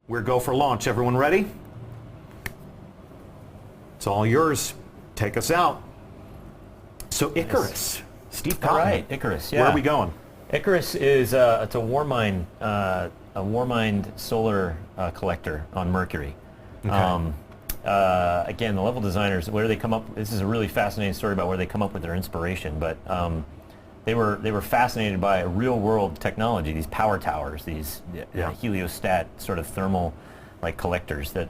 We're go for launch. Everyone ready? It's all yours. Take us out. So Icarus, Steve Cotton. All right, Icarus. Yeah. Where are we going? Icarus is it's a Warmind solar collector on Mercury. Okay. Again, the level designers, where they come up. This is a really fascinating story about where they come up with their inspiration. But they were fascinated by real world technology. These power towers, these heliostat sort of thermal like collectors that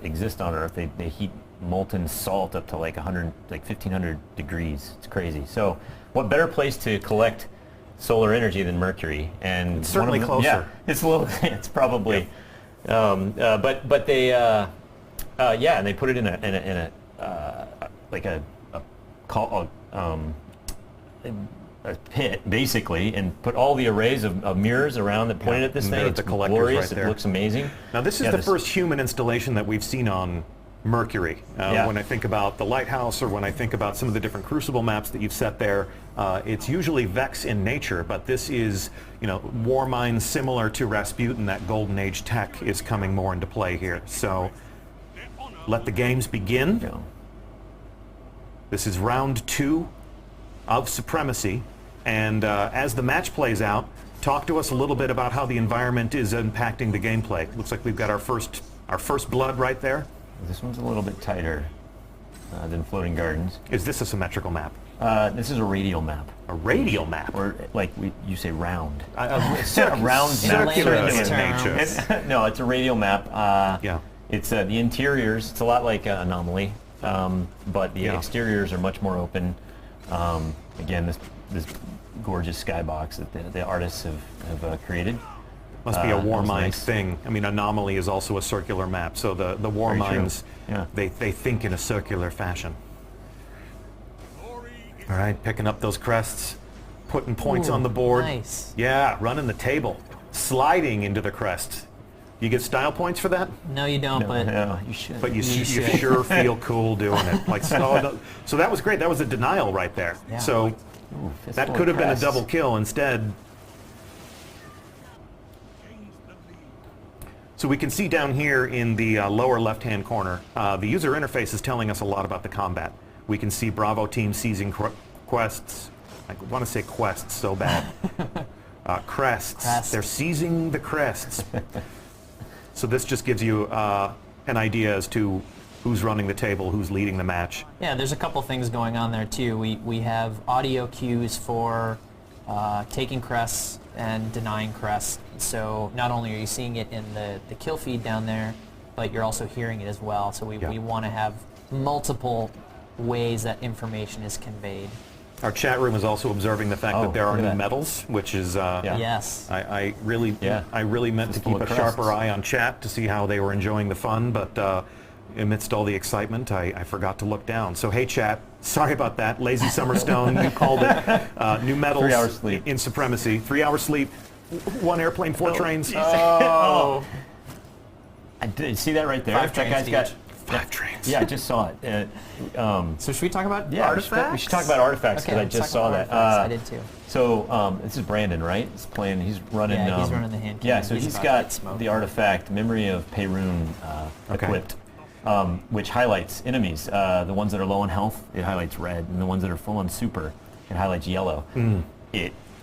exist on Earth. They heat molten salt up to like 1,500 degrees. It's crazy. So, what better place to collect solar energy than Mercury? And it's certainly closer. Yeah, it's a little. It's probably. Yeah. But they and they put it in a pit basically, and put all the arrays of mirrors around that pointed at this thing. It's glorious. Right, it looks amazing. Now this is the first human installation that we've seen on Mercury. When I think about the lighthouse, or when I think about some of the different Crucible maps that you've set there, it's usually Vex in nature, but this is, Warmind similar to Rasputin. That Golden Age tech is coming more into play here. So let the games begin. Yeah. This is round 2 of Supremacy, and as the match plays out, talk to us a little bit about how the environment is impacting the gameplay. Looks like we've got our first blood right there. This one's a little bit tighter than Floating Gardens. Is this a symmetrical map? This is a radial map. A radial map? Or like you say round. A round map. Circular in nature. No, it's a radial map. Yeah. It's the interiors. It's a lot like Anomaly, but the exteriors are much more open. Again, this gorgeous skybox that the artists have created. Must be a Warmind thing. I mean, Anomaly is also a circular map, so the Warminds, they think in a circular fashion. All right, picking up those crests, putting points on the board. Nice. Yeah, running the table, sliding into the crest. You get style points for that? No, you don't, but you should. But you sure feel cool doing it. Like, so that was great. That was a denial right there. Yeah. So that could have been a double kill instead. So we can see down here in the lower left-hand corner, the user interface is telling us a lot about the combat. We can see Bravo team seizing quests. I want to say quests so bad. Crests. They're seizing the crests. So this just gives you an idea as to who's running the table, who's leading the match. Yeah, there's a couple things going on there too. We have audio cues for taking crests and denying crests. So not only are you seeing it in the kill feed down there, but you're also hearing it as well. So we want to have multiple ways that information is conveyed. Our chat room is also observing the fact that there are new medals, which is yes. I really meant to keep a sharper eye on chat to see how they were enjoying the fun, but amidst all the excitement, I forgot to look down. So hey chat, sorry about that. Lazy Summerstone, you called it. New medals 3 hours sleep in Supremacy. 3 hours sleep, 1 airplane, 4 trains. Oh. I did see that right there. 5 trains. That guy's got 5 trains. Yeah, I just saw it. So should we talk about artifacts? We should talk about artifacts, because I just saw that. I did too. So this is Brandon, right? He's playing. He's running. Yeah, he's running the hand cannon. Yeah, so he's got the artifact Memory of Perun equipped, which highlights enemies. The ones that are low on health, it highlights red, and the ones that are full on super, it highlights yellow.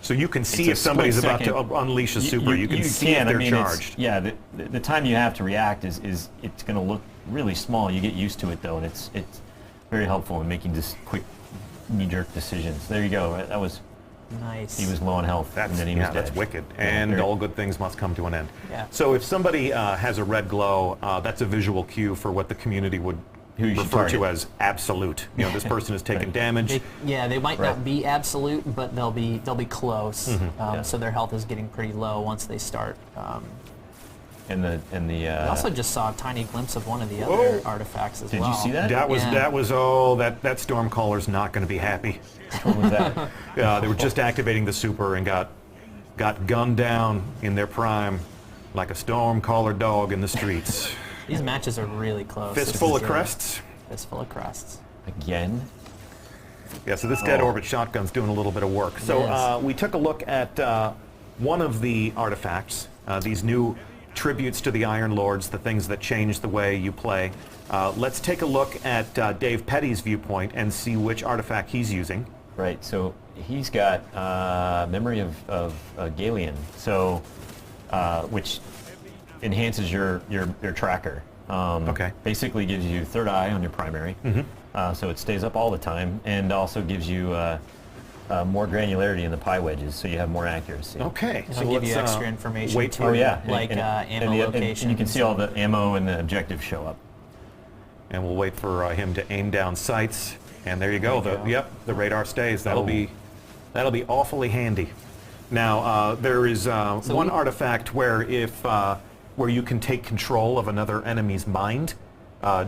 So you can see if somebody's about to unleash a super. You can see if they're charged. Yeah, the time you have to react is it's going to look really small. You get used to it though, and it's very helpful in making just quick knee-jerk decisions. There you go. That was nice. He was low on health, and then he was dead. That's wicked. And all good things must come to an end. Yeah. So if somebody has a red glow, that's a visual cue for what the community would refer to as absolute. This person is taking damage. They might not be absolute, but they'll be close. So their health is getting pretty low once they start. I also just saw a tiny glimpse of one of the other artifacts as well. Did you see that? That was that Stormcaller's not going to be happy. What was that? They were just activating the super and got gunned down in their prime like a Stormcaller dog in the streets. These matches are really close. Fistful of crests. Fistful of crests. Again? Yeah, so this Dead Orbit shotgun's doing a little bit of work. So we took a look at one of the artifacts, these new tributes to the Iron Lords, the things that change the way you play. Let's take a look at Dave Petty's viewpoint and see which artifact he's using. Right, so he's got memory of Galian, so which enhances your tracker. Okay. Basically gives you third eye on your primary, so it stays up all the time, and also gives you more granularity in the pie wedges, so you have more accuracy. Okay. It'll give you extra information wait too, for like ammo location. And you can see all the ammo and the objectives show up. And we'll wait for him to aim down sights. And there you go. The radar stays. That'll be awfully handy. Now there is one artifact where where you can take control of another enemy's mind.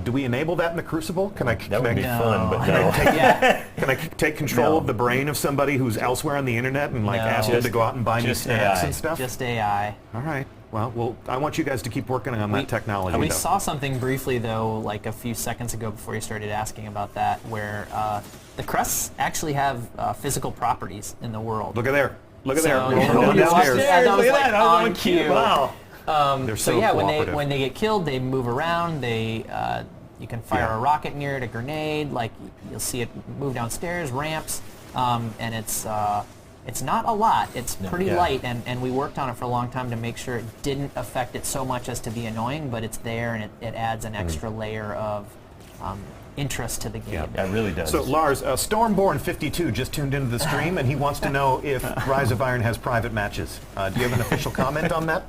Do we enable that in the Crucible? Can I? That would be fun, but Can no. can I take control of the brain of somebody who's elsewhere on the internet and like ask them to go out and buy me snacks AI. and stuff? Just AI. All right. Well, I want you guys to keep working on that technology. We though. saw something briefly, though, like a few seconds ago before you started asking about that, where the crests actually have physical properties in the world. Look at there. Look at So, there. yeah, Rolling down the stairs. that was Look at like that. That was on cute. cue. Wow. They're So so yeah, cooperative. when they get killed, they move around. They you can fire a rocket near it, a grenade. Like you'll see it move downstairs, ramps, and it's not a lot. It's pretty light, and we worked on it for a long time to make sure it didn't affect it so much as to be annoying, but it's there, and it adds an extra layer of interest to the game. Yeah, it really does. So Lars, Stormborn52 just tuned into the stream, and he wants to know if Rise of Iron has private matches. Do you have an official comment on that?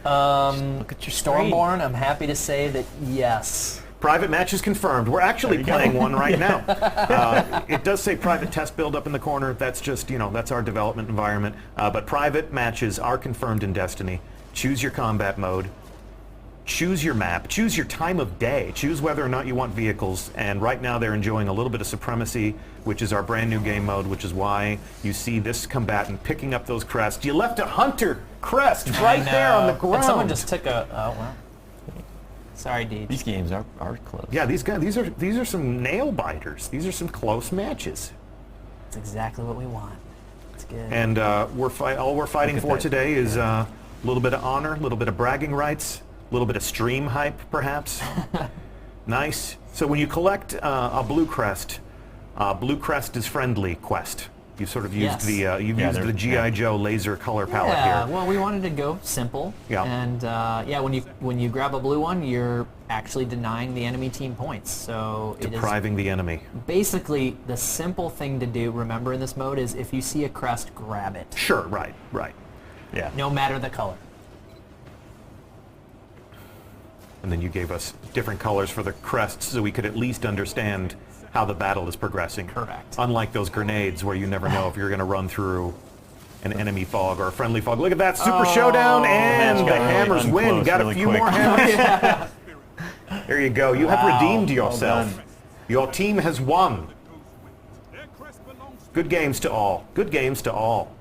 Look at your screen. Stormborn, I'm happy to say that yes. Private matches confirmed. We're actually playing one right now. It does say private test build up in the corner. That's just, that's our development environment. But private matches are confirmed in Destiny. Choose your combat mode. Choose your map. Choose your time of day. Choose whether or not you want vehicles. And right now they're enjoying a little bit of Supremacy, which is our brand new game mode, which is why you see this combatant picking up those crests. You left a hunter crest right there on the ground. And someone just took a, well. Sorry, Deej. These games are close. Yeah, these are some nail biters. These are some close matches. That's exactly what we want. It's good. And all we're fighting for today is a little bit of honor, a little bit of bragging rights, a little bit of stream hype, perhaps. Nice. So when you collect a blue crest is friendly quest. You sort of used the GI Joe laser color palette Yeah, here. well, we wanted to go simple. Yeah. And when you grab a blue one, you're actually denying the enemy team points. So Depriving the enemy. Basically, the simple thing to do, remember in this mode, is if you see a crest, grab it. Sure, right. Yeah. No matter the color. And then you gave us different colors for the crests so we could at least understand how the battle is progressing. Correct. Unlike those grenades where you never know if you're going to run through an enemy fog or a friendly fog. Look at that, super showdown, and the hammers win. Got a few more hammers. There you go. You have redeemed yourself. Well Your team has won. Good games to all. Good games to all.